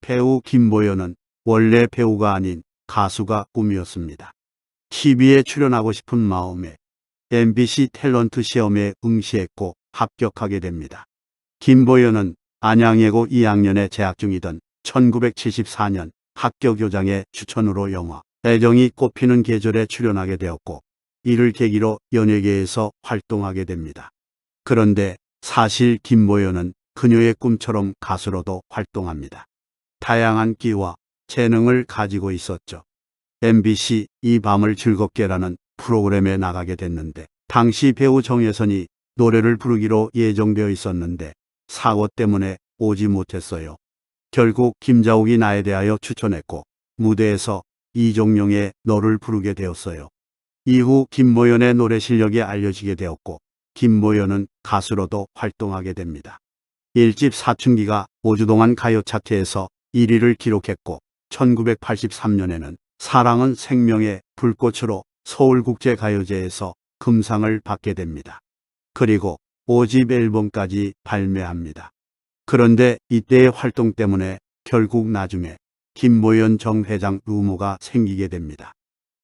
배우 김보연은 원래 배우가 아닌 가수가 꿈이었습니다. TV에 출연하고 싶은 마음에 MBC 탤런트 시험에 응시했고 합격하게 됩니다. 김보연은 안양예고 2학년에 재학 중이던 1974년 학교교장의 추천으로 영화 애정이 꽃피는 계절에 출연하게 되었고 이를 계기로 연예계에서 활동하게 됩니다. 그런데 사실 김보연은 그녀의 꿈처럼 가수로도 활동합니다. 다양한 끼와 재능을 가지고 있었죠. MBC 이 밤을 즐겁게라는 프로그램에 나가게 됐는데 당시 배우 정혜선이 노래를 부르기로 예정되어 있었는데 사고 때문에 오지 못했어요. 결국 김자욱이 나에 대하여 추천했고 무대에서 이종용의 너를 부르게 되었어요. 이후 김보연의 노래 실력이 알려지게 되었고 김보연은 가수로도 활동하게 됩니다. 1집 사춘기가 5주 동안 가요 차트에서 1위를 기록했고 1983년에는 사랑은 생명의 불꽃으로 서울국제가요제에서 금상을 받게 됩니다. 그리고 5집 앨범까지 발매합니다. 그런데 이때의 활동 때문에 결국 나중에 김보연 정 회장 루머가 생기게 됩니다.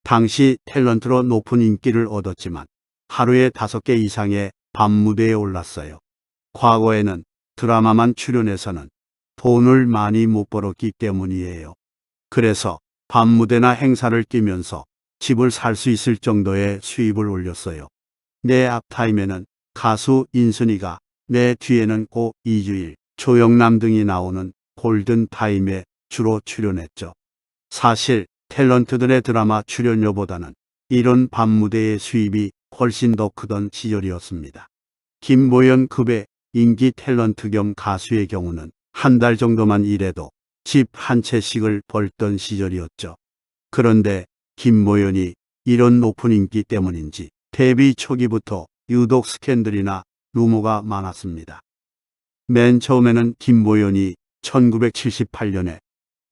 당시 탤런트로 높은 인기를 얻었지만 하루에 5개 이상의 밤무대에 올랐어요. 과거에는 드라마만 출연해서는 돈을 많이 못 벌었기 때문이에요. 그래서 밤무대나 행사를 뛰면서 집을 살 수 있을 정도의 수입을 올렸어요. 내 앞타임에는 가수 인순이가, 내 뒤에는 고 이주일, 조영남 등이 나오는 골든타임에 주로 출연했죠. 사실 탤런트들의 드라마 출연료보다는 이런 밤무대의 수입이 훨씬 더 크던 시절이었습니다. 김보연급의 인기 탤런트 겸 가수의 경우는 한 달 정도만 일해도 집 한 채씩을 벌던 시절이었죠. 그런데 김보연이 이런 높은 인기 때문인지 데뷔 초기부터 유독 스캔들이나 루머가 많았습니다. 맨 처음에는 김보연이 1978년에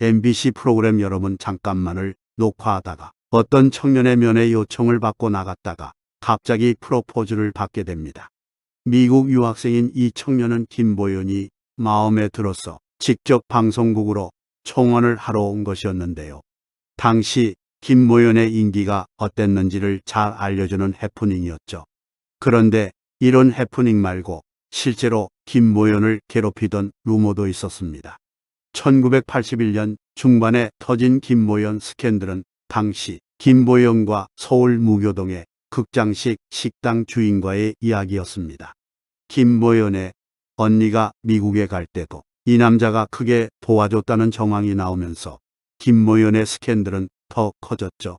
MBC 프로그램 여러분 잠깐만을 녹화하다가 어떤 청년의 면회 요청을 받고 나갔다가 갑자기 프로포즈를 받게 됩니다. 미국 유학생인 이 청년은 김보연이 마음에 들어서 직접 방송국으로 청혼을 하러 온 것이었는데요. 당시 김보연의 인기가 어땠는지를 잘 알려주는 해프닝이었죠. 그런데 이런 해프닝 말고 실제로 김보연을 괴롭히던 루머도 있었습니다. 1981년 중반에 터진 김보연 스캔들은 당시 김보연과 서울 무교동의 극장식 식당 주인과의 이야기였습니다. 김보연의 언니가 미국에 갈 때도 이 남자가 크게 도와줬다는 정황이 나오면서 김보연의 스캔들은 더 커졌죠.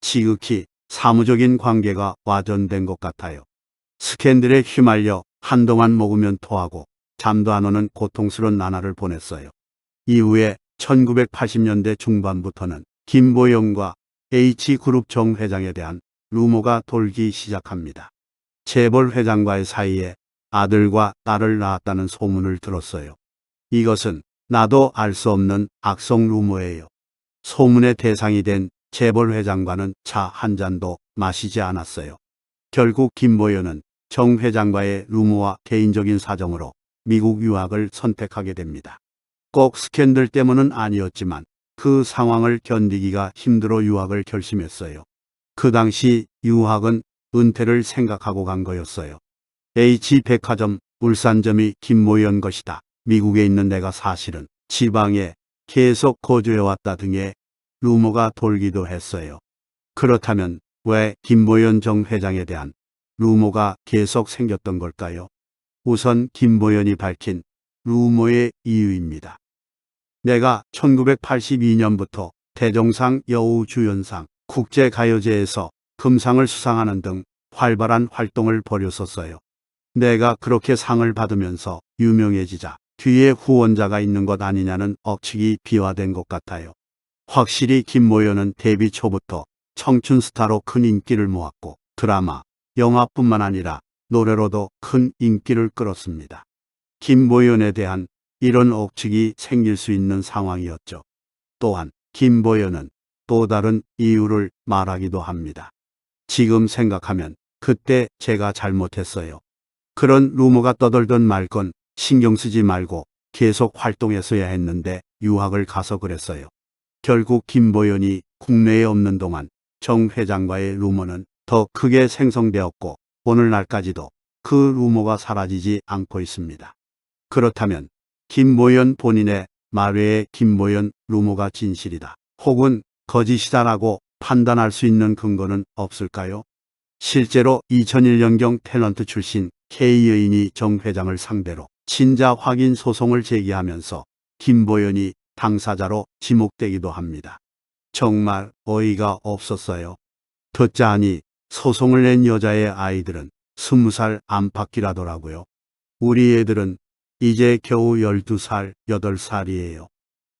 지극히 사무적인 관계가 와전된 것 같아요. 스캔들에 휘말려 한동안 먹으면 토하고 잠도 안 오는 고통스러운 나날을 보냈어요. 이후에 1980년대 중반부터는 김보연과 H그룹 정 회장에 대한 루머가 돌기 시작합니다. 재벌 회장과의 사이에 아들과 딸을 낳았다는 소문을 들었어요. 이것은 나도 알 수 없는 악성 루머예요. 소문의 대상이 된 재벌 회장과는 차 한 잔도 마시지 않았어요. 결국 김보연은 정 회장과의 루머와 개인적인 사정으로 미국 유학을 선택하게 됩니다. 꼭 스캔들 때문은 아니었지만 그 상황을 견디기가 힘들어 유학을 결심했어요. 그 당시 유학은 은퇴를 생각하고 간 거였어요. H백화점 울산점이 김보연 것이다. 미국에 있는 내가 사실은 지방에 계속 거주해왔다 등의 루머가 돌기도 했어요. 그렇다면 왜 김보연 정 회장에 대한 루머가 계속 생겼던 걸까요? 우선 김보연이 밝힌 루머의 이유입니다. 내가 1982년부터 대종상 여우주연상 국제가요제에서 금상을 수상하는 등 활발한 활동을 벌였었어요. 내가 그렇게 상을 받으면서 유명해지자 뒤에 후원자가 있는 것 아니냐는 억측이 비화된 것 같아요. 확실히 김보연은 데뷔 초부터 청춘 스타로 큰 인기를 모았고 드라마, 영화뿐만 아니라 노래로도 큰 인기를 끌었습니다. 김보연에 대한 이런 억측이 생길 수 있는 상황이었죠. 또한 김보연은 또 다른 이유를 말하기도 합니다. 지금 생각하면 그때 제가 잘못했어요. 그런 루머가 떠돌던 말건 신경 쓰지 말고 계속 활동했어야 했는데 유학을 가서 그랬어요. 결국 김보연이 국내에 없는 동안 정 회장과의 루머는 더 크게 생성되었고 오늘날까지도 그 루머가 사라지지 않고 있습니다. 그렇다면 김보연 본인의 말 외에 김보연 루머가 진실이다 혹은 거짓이다라고 판단할 수 있는 근거는 없을까요? 실제로 2001년경 탤런트 출신 K여인이 정 회장을 상대로 친자 확인 소송을 제기하면서 김보연이 당사자로 지목되기도 합니다. 정말 어이가 없었어요. 듣자 하니 소송을 낸 여자의 아이들은 20살 안팎이라더라고요. 우리 애들은 이제 겨우 12살, 8살이에요.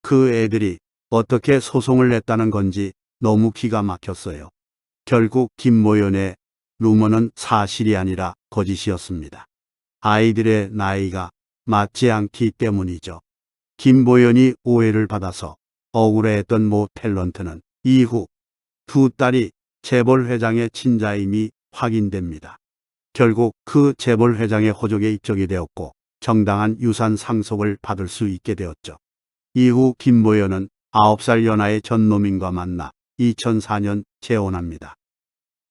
그 애들이 어떻게 소송을 냈다는 건지 너무 기가 막혔어요. 결국 김보연의 루머는 사실이 아니라 거짓이었습니다. 아이들의 나이가 맞지 않기 때문이죠. 김보연이 오해를 받아서 억울해했던 모 탤런트는 이후 두 딸이 재벌 회장의 친자임이 확인됩니다. 결국 그 재벌 회장의 호적에 입적이 되었고 정당한 유산 상속을 받을 수 있게 되었죠. 이후 김보연은 9살 연하의 전노민과 만나 2004년 재혼합니다.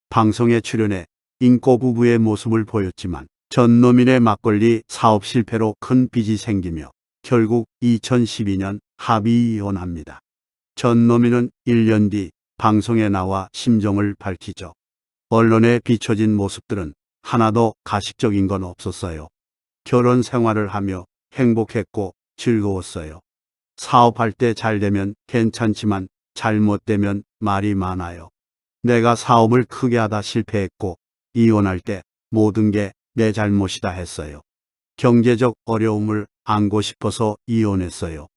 방송에 출연해 인꼬 부부의 모습을 보였지만 전노민의 막걸리 사업 실패로 큰 빚이 생기며 결국 2012년 합의 이혼합니다. 전노민은 1년 뒤 방송에 나와 심정을 밝히죠. 언론에 비춰진 모습들은 하나도 가식적인 건 없었어요. 결혼 생활을 하며 행복했고 즐거웠어요. 사업할 때 잘 되면 괜찮지만 잘못되면 말이 많아요. 내가 사업을 크게 하다 실패했고 이혼할 때 모든 게 내 잘못이다 했어요. 경제적 어려움을 안고 싶어서 이혼했어요.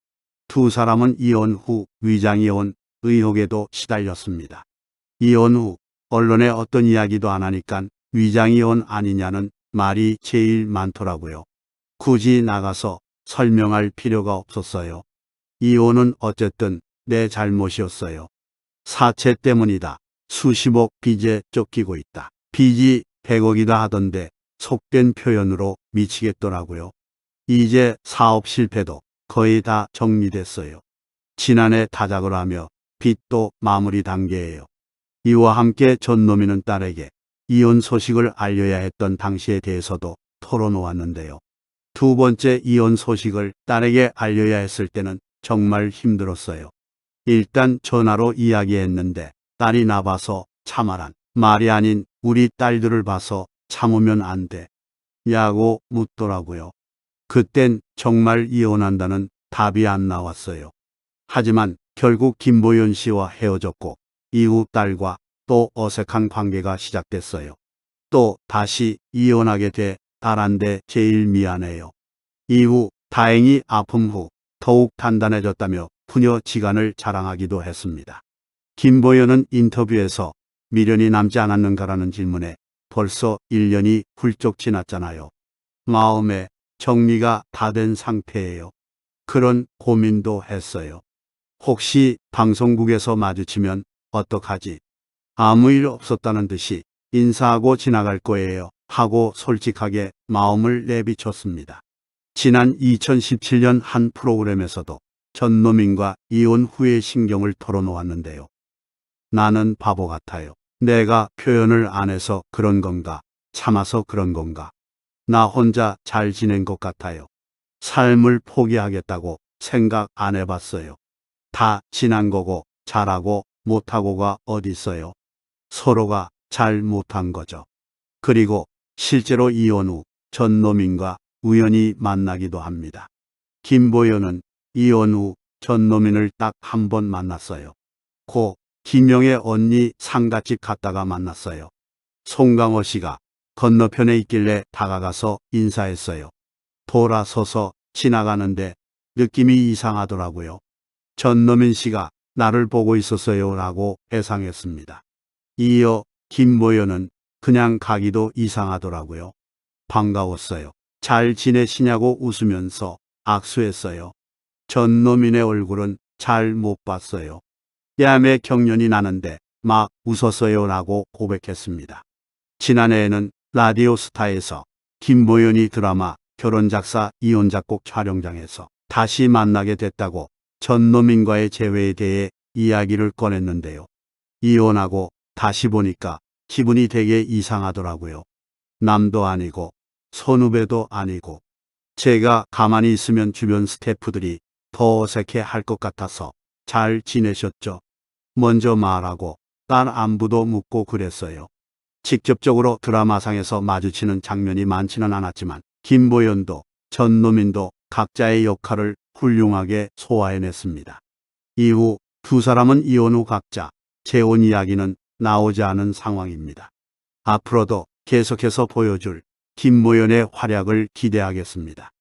두 사람은 이혼 후 위장이혼 의혹에도 시달렸습니다. 이혼 후 언론에 어떤 이야기도 안 하니까 위장이혼 아니냐는 말이 제일 많더라고요. 굳이 나가서 설명할 필요가 없었어요. 이혼은 어쨌든 내 잘못이었어요. 사채 때문이다. 수십억 빚에 쫓기고 있다. 빚이 100억이다 하던데 속된 표현으로 미치겠더라고요. 이제 사업 실패도 거의 다 정리됐어요. 지난해 타작을 하며 빚도 마무리 단계예요. 이와 함께 전노민은 딸에게 이혼 소식을 알려야 했던 당시에 대해서도 털어놓았는데요. 두 번째 이혼 소식을 딸에게 알려야 했을 때는 정말 힘들었어요. 일단 전화로 이야기했는데 딸이 나봐서 참아란 말이 아닌 우리 딸들을 봐서 참으면 안 돼. 야고 묻더라고요. 그땐 정말 이혼한다는 답이 안 나왔어요. 하지만 결국 김보연 씨와 헤어졌고 이후 딸과 또 어색한 관계가 시작됐어요. 또 다시 이혼하게 돼 딸한테 제일 미안해요. 이후 다행히 아픔 후 더욱 단단해졌다며 부녀 지간을 자랑하기도 했습니다. 김보연은 인터뷰에서 미련이 남지 않았는가라는 질문에 벌써 1년이 훌쩍 지났잖아요. 마음에 정리가 다 된 상태예요. 그런 고민도 했어요. 혹시 방송국에서 마주치면 어떡하지? 아무 일 없었다는 듯이 인사하고 지나갈 거예요. 하고 솔직하게 마음을 내비쳤습니다. 지난 2017년 한 프로그램에서도 전노민과 이혼 후의 신경을 털어놓았는데요. 나는 바보 같아요. 내가 표현을 안 해서 그런 건가? 참아서 그런 건가? 나 혼자 잘 지낸 것 같아요. 삶을 포기하겠다고 생각 안 해봤어요. 다 지난 거고 잘하고 못하고가 어딨어요. 서로가 잘 못한 거죠. 그리고 실제로 이혼 후 전노민과 우연히 만나기도 합니다. 김보연은 이혼 후 전노민을 딱 한 번 만났어요. 고 김영의 언니 상갓집 갔다가 만났어요. 송강호 씨가 건너편에 있길래 다가가서 인사했어요. 돌아서서 지나가는데 느낌이 이상하더라고요. 전노민 씨가 나를 보고 있었어요 라고 회상했습니다. 이어 김보연은 그냥 가기도 이상하더라고요. 반가웠어요. 잘 지내시냐고 웃으면서 악수했어요. 전노민의 얼굴은 잘 못 봤어요. 뺨에 경련이 나는데 막 웃었어요 라고 고백했습니다. 지난해에는 라디오 스타에서 김보연이 드라마 결혼작사 이혼작곡 촬영장에서 다시 만나게 됐다고 전노민과의 재회에 대해 이야기를 꺼냈는데요. 이혼하고 다시 보니까 기분이 되게 이상하더라고요. 남도 아니고 선후배도 아니고 제가 가만히 있으면 주변 스태프들이 더 어색해 할 것 같아서 잘 지내셨죠? 먼저 말하고 딸 안부도 묻고 그랬어요. 직접적으로 드라마상에서 마주치는 장면이 많지는 않았지만 김보연도 전노민도 각자의 역할을 훌륭하게 소화해냈습니다. 이후 두 사람은 이혼 후 각자 재혼 이야기는 나오지 않은 상황입니다. 앞으로도 계속해서 보여줄 김보연의 활약을 기대하겠습니다.